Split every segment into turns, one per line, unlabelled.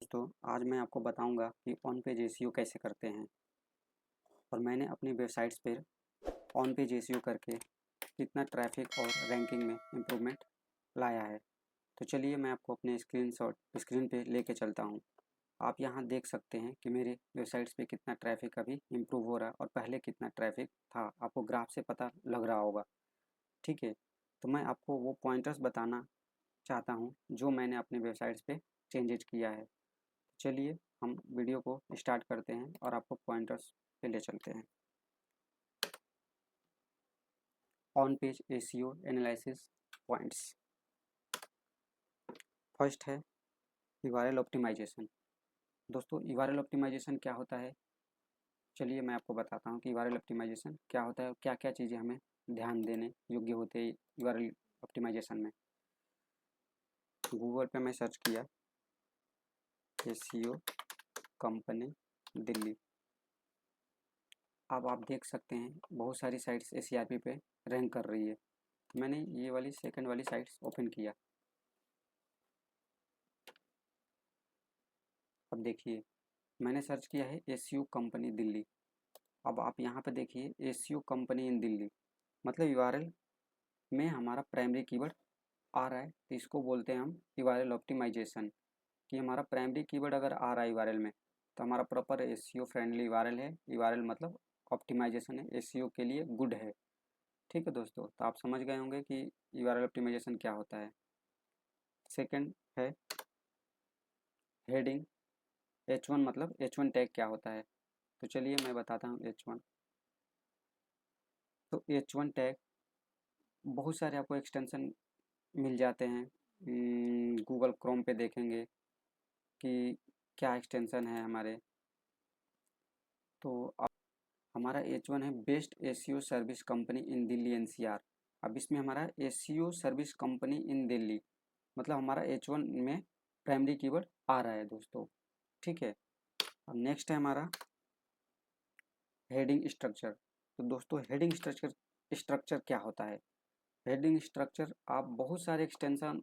दोस्तों, आज मैं आपको बताऊंगा कि ऑन पेज एसईओ कैसे करते हैं। और मैंने अपनी वेबसाइट्स पर ऑन पेज एसईओ करके कितना ट्रैफिक और रैंकिंग में इम्प्रूवमेंट लाया है। तो चलिए मैं आपको अपने स्क्रीन पे लेके चलता हूँ। आप यहाँ देख सकते हैं कि मेरे वेबसाइट्स पे कितना ट्रैफिक अभी इम्प्रूव हो रहा है और पहले कितना ट्रैफिक था। आपको ग्राफ से पता लग रहा होगा। ठीक है, तो मैं आपको वो पॉइंटर्स बताना चाहता हूँ जो मैंने अपने वेबसाइट्स पे चेंजेज किया है। चलिए हम वीडियो को स्टार्ट करते हैं और आपको पॉइंटर्स पे ले चलते हैं। On page SEO analysis points. First है यूआरएल ऑप्टिमाइजेशन। दोस्तों, यूआरएल ऑप्टिमाइजेशन क्या होता है? चलिए मैं आपको बताता हूँ कि यूआरएल ऑप्टिमाइजेशन क्या होता है और क्या क्या चीज़ें हमें ध्यान देने योग्य होते हैं यूआरएल ऑप्टिमाइजेशन में। गूगल पे मैं सर्च किया एसईओ कंपनी दिल्ली। अब आप देख सकते हैं बहुत सारी साइट्स एसईआरपी पे रैंक कर रही है। मैंने ये वाली सेकंड वाली साइट्स ओपन किया। अब देखिए मैंने सर्च किया है एसयू कंपनी दिल्ली। अब आप यहाँ पे देखिए एसयू कंपनी इन दिल्ली, मतलब यूआरएल में हमारा प्राइमरी कीवर्ड आ रहा है, तो इसको बोलते हैं हम यूआरएल ऑप्टिमाइजेशन। कि हमारा प्राइमरी कीवर्ड अगर आ रहा है यूआरएल में तो हमारा प्रॉपर एसईओ फ्रेंडली यूआरएल है। यूआरएल मतलब ऑप्टिमाइजेशन है, एसईओ के लिए गुड है। ठीक है दोस्तों, तो आप समझ गए होंगे कि यूआरएल ऑप्टिमाइजेशन क्या होता है। सेकंड है हेडिंग। H1 मतलब H1 टैग क्या होता है, तो चलिए मैं बताता हूँ H1। तो H1 टैग बहुत सारे आपको एक्सटेंशन मिल जाते हैं। गूगल क्रोम पे देखेंगे कि क्या एक्सटेंशन है हमारे। तो अब हमारा H1 है बेस्ट एसईओ सर्विस कंपनी इन दिल्ली एनसीआर। अब इसमें हमारा एसईओ सर्विस कंपनी इन दिल्ली, मतलब हमारा H1 में प्राइमरी कीवर्ड आ रहा है दोस्तों। ठीक है, अब नेक्स्ट है हमारा हेडिंग स्ट्रक्चर। तो दोस्तों हेडिंग स्ट्रक्चर क्या होता है? हेडिंग स्ट्रक्चर आप बहुत सारे एक्सटेंशन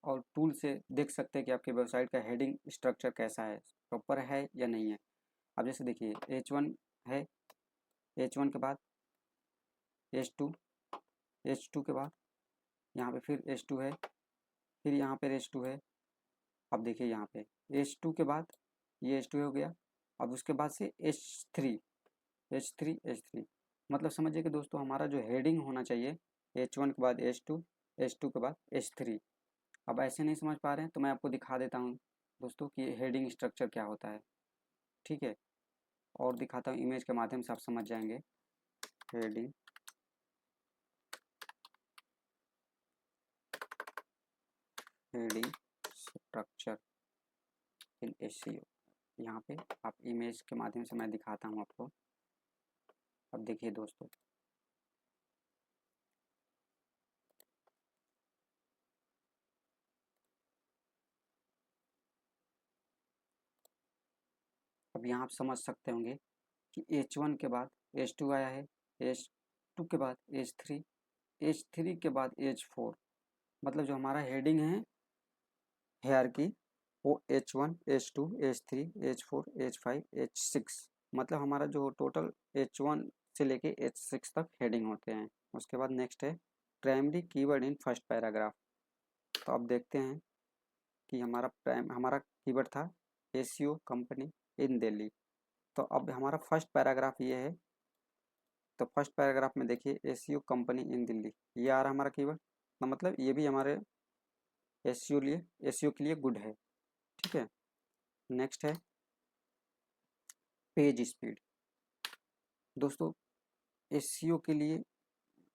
और टूल से देख सकते हैं कि आपके वेबसाइट का हेडिंग स्ट्रक्चर कैसा है, प्रॉपर है या नहीं है। अब जैसे देखिए H1 है, H1 के बाद H2, H2 के बाद यहाँ पे फिर H2 है, फिर यहाँ पे H2 है। अब देखिए यहाँ पे H2 के बाद ये H2 हो गया। अब उसके बाद से H3, H3, H3, मतलब समझिए कि दोस्तों हमारा जो हेडिंग होना चाहिए H1 के बाद H2, H2 के बाद H3। अब ऐसे नहीं समझ पा रहे हैं तो मैं आपको दिखा देता हूँ दोस्तों कि हेडिंग स्ट्रक्चर क्या होता है। ठीक है, और दिखाता हूँ इमेज के माध्यम से, आप समझ जाएंगे। Heading heading structure in SEO. यहाँ पे आप इमेज के माध्यम से मैं दिखाता हूँ आपको। अब देखिए दोस्तों, अब यहाँ आप समझ सकते होंगे कि H1 के बाद H2 आया है, H2 के बाद H3, H3 के बाद H4, मतलब जो हमारा हेडिंग है हेयर की वो H1, H2, H3, H4, H5, H6, मतलब हमारा जो टोटल H1 से लेके H6 तक हेडिंग होते हैं। उसके बाद नेक्स्ट है primary keyword in first paragraph. तो अब देखते हैं कि हमारा कीवर्ड था एसईओ कंपनी इन दिल्ली। तो अब हमारा फर्स्ट पैराग्राफ ये है। तो फर्स्ट पैराग्राफ में देखिए एसईओ कंपनी इन दिल्ली, ये आ रहा हमारा कीवर्ड, तो मतलब ये भी हमारे एसईओ के लिए गुड है। ठीक है, नेक्स्ट है पेज स्पीड। दोस्तों एसईओ के लिए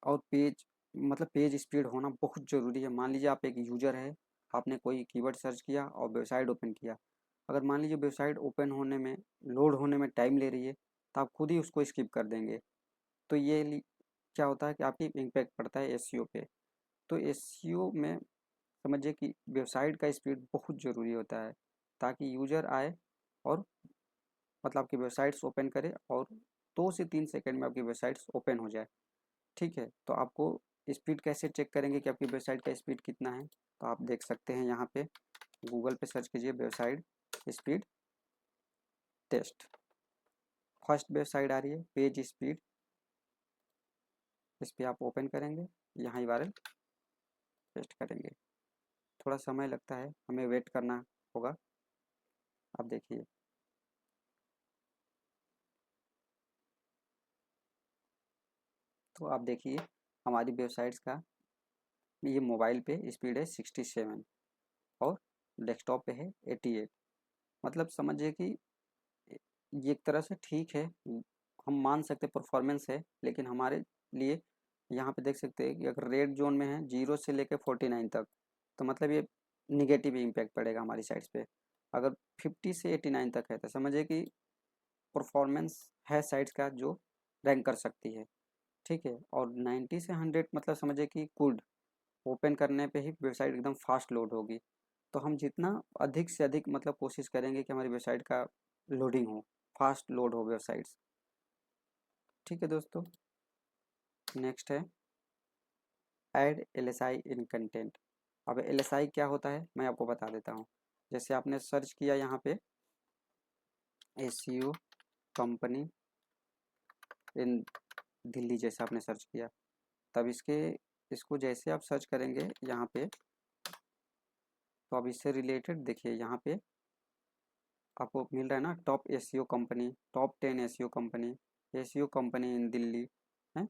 और पेज स्पीड होना बहुत ज़रूरी है। मान लीजिए आप एक यूज़र है, आपने कोई कीवर्ड सर्च किया और वेबसाइट ओपन किया। अगर मान लीजिए वेबसाइट ओपन होने में, लोड होने में टाइम ले रही है तो आप खुद ही उसको स्किप कर देंगे। तो क्या होता है कि आपकी इम्पैक्ट पड़ता है एसईओ पे। तो एसईओ में समझिए कि वेबसाइट का स्पीड बहुत ज़रूरी होता है ताकि यूज़र आए और मतलब आपकी वेबसाइट्स ओपन करे और 2 से 3 सेकंड में आपकी वेबसाइट्स ओपन हो जाए। ठीक है, तो आपको स्पीड कैसे चेक करेंगे कि आपकी वेबसाइट का स्पीड कितना है? तो आप देख सकते हैं यहाँ पे गूगल पे सर्च कीजिए website speed test. First website आ रही है पेज स्पीड, इस पर आप ओपन करेंगे, यहाँ URL पेस्ट करेंगे। थोड़ा समय लगता है, हमें वेट करना होगा। आप देखिए तो आप देखिए हमारी वेबसाइट्स का ये मोबाइल पे स्पीड है 67 और डेस्कटॉप पे है 88। मतलब समझिए कि ये एक तरह से ठीक है, हम मान सकते परफॉर्मेंस है, लेकिन हमारे लिए यहाँ पे देख सकते हैं कि अगर रेड जोन में है 0 से लेकर 49 तक, तो मतलब ये निगेटिव इम्पैक्ट पड़ेगा हमारी साइड्स पे। अगर 50 से 89 तक है तो समझिए कि परफॉर्मेंस है साइट्स का जो रैंक कर सकती है, ठीक है। और 90 से 100 मतलब समझिए कि गुड, ओपन करने पे ही वेबसाइट एकदम फास्ट लोड होगी। तो हम जितना अधिक से अधिक मतलब कोशिश करेंगे कि हमारी वेबसाइट का लोडिंग हो, फास्ट लोड हो वेबसाइट्स, ठीक है दोस्तों। नेक्स्ट है ऐड LSI इन कंटेंट। अब LSI क्या होता है मैं आपको बता देता हूँ। जैसे आपने सर्च किया यहाँ पे SEO कंपनी इन दिल्ली, जैसे आपने सर्च किया, तब इसको जैसे आप सर्च करेंगे यहाँ पे, तो अब इससे रिलेटेड देखिए यहाँ पे आपको मिल रहा है ना top SEO company, top 10 SEO company, SEO company इन दिल्ली है।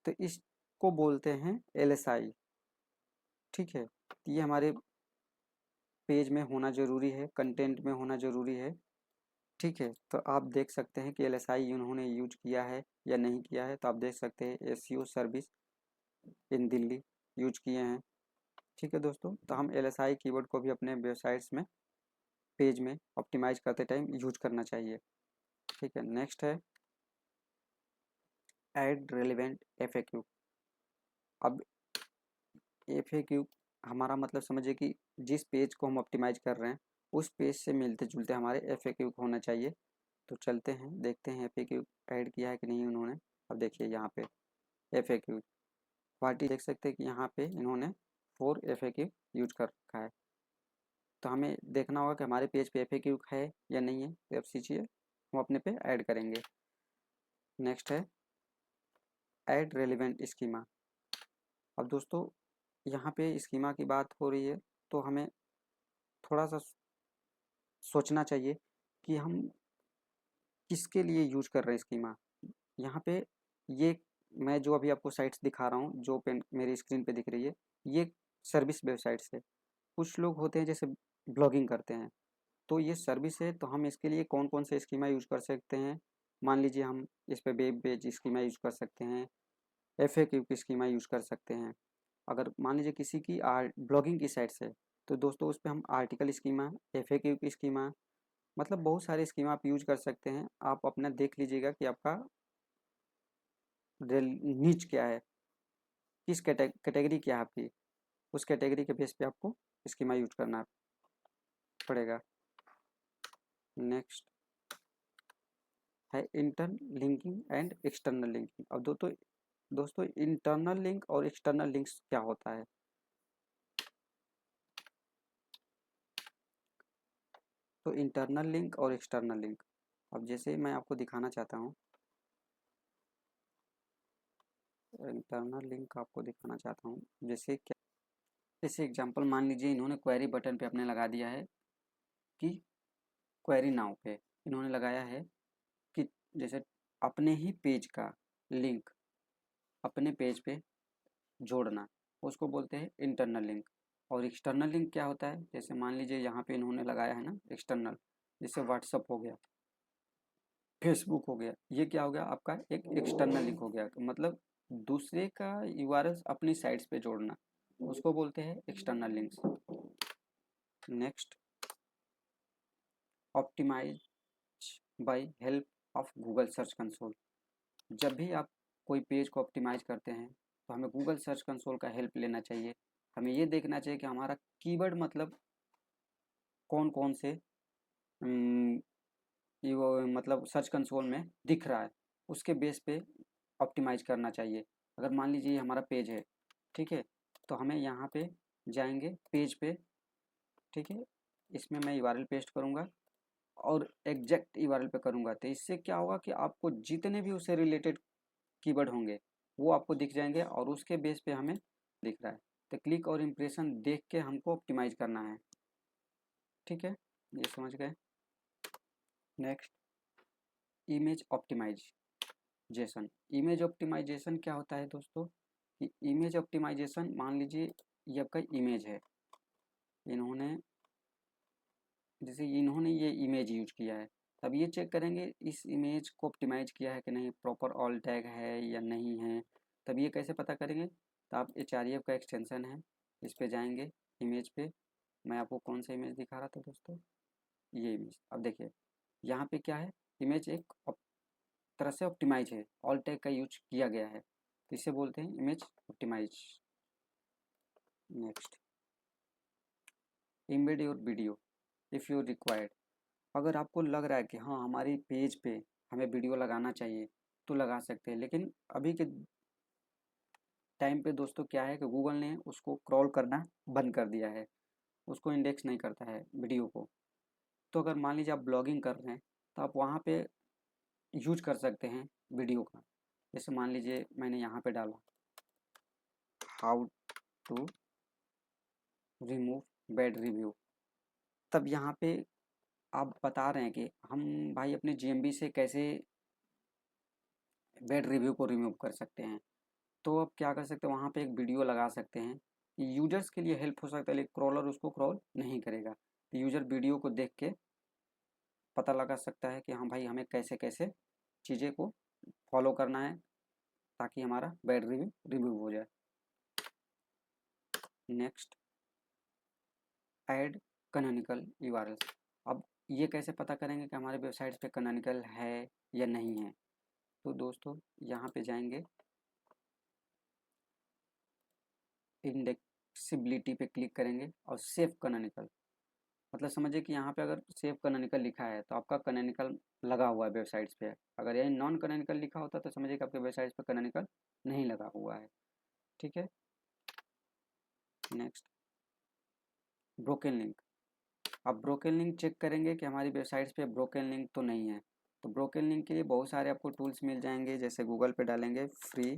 तो इसको बोलते हैं LSI, ठीक है। ये हमारे पेज में होना ज़रूरी है, कंटेंट में होना ज़रूरी है, ठीक है। तो आप देख सकते हैं कि LSI उन्होंने यूज किया है या नहीं किया है। तो आप देख सकते हैं SEO service in Delhi use किए हैं, ठीक है दोस्तों। तो हम LSI कीवर्ड को भी अपने वेबसाइट्स में पेज में ऑप्टिमाइज करते टाइम यूज करना चाहिए, ठीक है। नेक्स्ट है ऐड रेलिवेंट FAQ। अब FAQ हमारा मतलब समझिए कि जिस पेज को हम ऑप्टिमाइज कर रहे हैं उस पेज से मिलते जुलते हमारे FAQ होना चाहिए। तो चलते हैं देखते हैं FAQ ऐड किया है कि नहीं उन्होंने। अब देखिए यहाँ पे FAQ पार्टी देख सकते हैं कि यहाँ पे इन्होंने 4 FAQ यूज कर रखा है। तो हमें देखना होगा कि हमारे पेज पे FAQ है या नहीं है। तो अब सीखिए हम अपने पे ऐड करेंगे। नेक्स्ट है ऐड रेलिवेंट स्कीमा। अब दोस्तों यहाँ पे स्कीमा की बात हो रही है, तो हमें थोड़ा सा सोचना चाहिए कि हम किसके लिए यूज कर रहे हैं स्कीमा। यहाँ पे ये मैं जो अभी आपको साइट्स दिखा रहा हूँ जो पेन मेरी स्क्रीन पे दिख रही है, ये सर्विस वेबसाइट्स है। कुछ लोग होते हैं जैसे ब्लॉगिंग करते हैं, तो ये सर्विस है, तो हम इसके लिए कौन कौन से स्कीमा यूज कर सकते हैं। मान लीजिए हम इस पे वेब पेज स्कीमा यूज कर सकते हैं, FAQ की स्कीमा यूज कर सकते हैं। अगर मान लीजिए किसी की ब्लॉगिंग की साइट्स है, तो दोस्तों उस पर हम आर्टिकल स्कीमा, FAQ की स्कीमा, मतलब बहुत सारे स्कीमा आप यूज कर सकते हैं। आप अपना देख लीजिएगा कि आपका नीच क्या है, किस कैटेगरी क्या है आपकी, उस कैटेगरी के बेस पे आपको स्कीमा यूज करना पड़ेगा। नेक्स्ट है internal linking and external linking. अब दोस्तों इंटरनल लिंक और एक्सटर्नल लिंक्स क्या होता है। तो इंटरनल लिंक और एक्सटर्नल लिंक, अब जैसे मैं आपको दिखाना चाहता हूँ, इंटरनल लिंक आपको दिखाना चाहता हूँ। जैसे एग्जांपल मान लीजिए इन्होंने क्वेरी बटन पे अपने लगा दिया है कि क्वेरी नाउ पे इन्होंने लगाया है कि जैसे अपने ही पेज का लिंक अपने पेज पे जोड़ना, उसको बोलते हैं इंटरनल लिंक। और एक्सटर्नल लिंक क्या होता है, जैसे मान लीजिए यहाँ पे इन्होंने लगाया है ना एक्सटर्नल, जैसे व्हाट्सअप हो गया, फेसबुक हो गया, ये क्या हो गया आपका एक एक्सटर्नल लिंक हो गया। तो मतलब दूसरे का URL अपनी साइट्स पे जोड़ना, उसको बोलते हैं external links. Next optimize by help of Google search console. जब भी आप कोई पेज को ऑप्टिमाइज करते हैं तो हमें गूगल सर्च कंसोल का हेल्प लेना चाहिए। हमें ये देखना चाहिए कि हमारा कीवर्ड मतलब कौन कौन से मतलब सर्च कंसोल में दिख रहा है, उसके बेस पे ऑप्टिमाइज करना चाहिए। अगर मान लीजिए हमारा पेज है, ठीक है, तो हमें यहाँ पे जाएंगे पेज पे, ठीक है, इसमें मैं URL पेस्ट करूँगा और एग्जैक्ट यूआरएल पे करूँगा तो इससे क्या होगा कि आपको जितने भी उससे रिलेटेड कीवर्ड होंगे वो आपको दिख जाएंगे और उसके बेस पे हमें दिख रहा है। तो क्लिक और इम्प्रेशन देख के हमको ऑप्टिमाइज करना है। ठीक है, ये समझ गए। Next, image optimization. Image optimization क्या होता है दोस्तों कि इमेज ऑप्टिमाइजेशन, मान लीजिए ये आपका इमेज है, इन्होंने ये इमेज यूज किया है, तब ये चेक करेंगे इस इमेज को ऑप्टिमाइज किया है कि नहीं, प्रॉपर ऑल टैग है या नहीं है। तब ये कैसे पता करेंगे, तो आप HREF का एक्सटेंशन है, इस पे जाएंगे, इमेज पे। मैं आपको कौन सा इमेज दिखा रहा था दोस्तों, ये इमेज। अब देखिए यहाँ पे क्या है, इमेज एक तरह से ऑप्टिमाइज है, ऑल टैग का यूज किया गया है, तो इसे बोलते हैं image optimize. Next, embed your video if you required. अगर आपको लग रहा है कि हाँ हमारी पेज पे हमें वीडियो लगाना चाहिए तो लगा सकते हैं, लेकिन अभी के टाइम पे दोस्तों क्या है कि गूगल ने उसको क्रॉल करना बंद कर दिया है, उसको इंडेक्स नहीं करता है वीडियो को। तो अगर मान लीजिए आप ब्लॉगिंग कर रहे हैं तो आप वहाँ पे यूज कर सकते हैं वीडियो का। जैसे मान लीजिए मैंने यहाँ पे डाला how to remove bad review, तब यहाँ पे आप बता रहे हैं कि हम भाई अपने GMB से कैसे बैड रिव्यू को रिमूव कर सकते हैं। तो आप क्या कर सकते हैं, वहाँ पे एक वीडियो लगा सकते हैं, यूजर्स के लिए हेल्प हो सकता है, लेकिन क्रॉलर उसको क्रॉल नहीं करेगा। तो यूजर वीडियो को देख के पता लगा सकता है कि हाँ भाई हमें कैसे कैसे चीज़ें को फॉलो करना है ताकि हमारा बैड रिव्यू रिमूव हो जाए। Next, add canonical URL. अब ये कैसे पता करेंगे कि हमारे वेबसाइट पे कैनोनिकल है या नहीं है। तो दोस्तों यहाँ पे जाएंगे, इंडेक्सिबिलिटी पे क्लिक करेंगे और सेव कैनोनिकल, मतलब समझिए कि यहाँ पे अगर सेव कैनोनिकल लिखा है तो आपका कैनोनिकल लगा हुआ है वेबसाइट्स पे। अगर यही नॉन कैनोनिकल लिखा होता तो समझिए कि आपके वेबसाइट्स पे कैनोनिकल नहीं लगा हुआ है। ठीक है। Next, broken link. अब ब्रोकन लिंक चेक करेंगे कि हमारी वेबसाइट्स पे ब्रोकन लिंक तो नहीं है। तो ब्रोकन लिंक के लिए बहुत सारे आपको टूल्स मिल जाएंगे, जैसे गूगल पे डालेंगे फ्री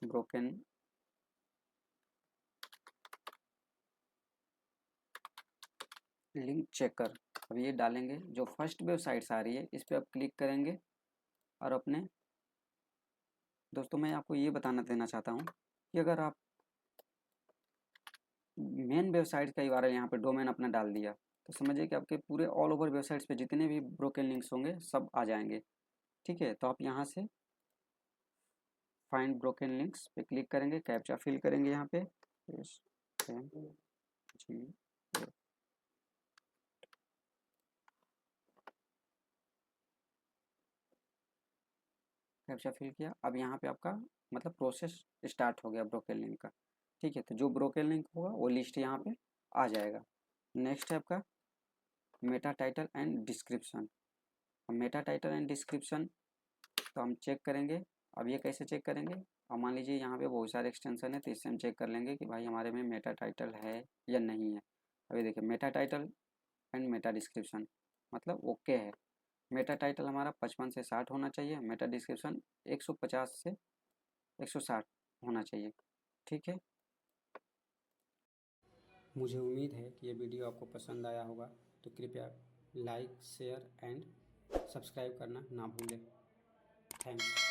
ब्रोकन लिंक चेकर। अब ये डालेंगे, जो फर्स्ट वेबसाइट्स आ रही है इस पर आप क्लिक करेंगे और अपने दोस्तों मैं आपको ये बताना देना चाहता हूँ कि अगर आप मेन वेबसाइट का URL यहाँ पे डोमेन अपना डाल दिया तो समझिए कि आपके पूरे ऑल ओवर वेबसाइट्स पे जितने भी ब्रोकन लिंक्स होंगे सब आ जाएंगे। ठीक है, तो आप यहाँ से फाइंड ब्रोकन लिंक्स पे क्लिक करेंगे, कैप्चा फिल करेंगे यहाँ पे कैप्चा फिल किया। अब यहाँ पे आपका मतलब प्रोसेस स्टार्ट हो गया ब्रोकन लिंक का। ठीक है, तो जो ब्रोकन लिंक होगा वो लिस्ट यहाँ पे आ जाएगा। नेक्स्ट है आपका मेटा टाइटल एंड डिस्क्रिप्शन। अब मेटा टाइटल एंड डिस्क्रिप्शन तो हम चेक करेंगे। अब ये कैसे चेक करेंगे, अब मान लीजिए यहाँ पे बहुत सारे एक्सटेंशन है तो इससे हम चेक कर लेंगे कि भाई हमारे में मेटा टाइटल है या नहीं है। अभी देखिए Meta title and Meta description मतलब ओके है। मेटा टाइटल हमारा 55 से 60 होना चाहिए, मेटा डिस्क्रिप्शन 150 से 160 होना चाहिए। ठीक है, मुझे उम्मीद है कि ये वीडियो आपको पसंद आया होगा, तो कृपया लाइक शेयर एंड सब्सक्राइब करना ना भूलें। थैंक्स।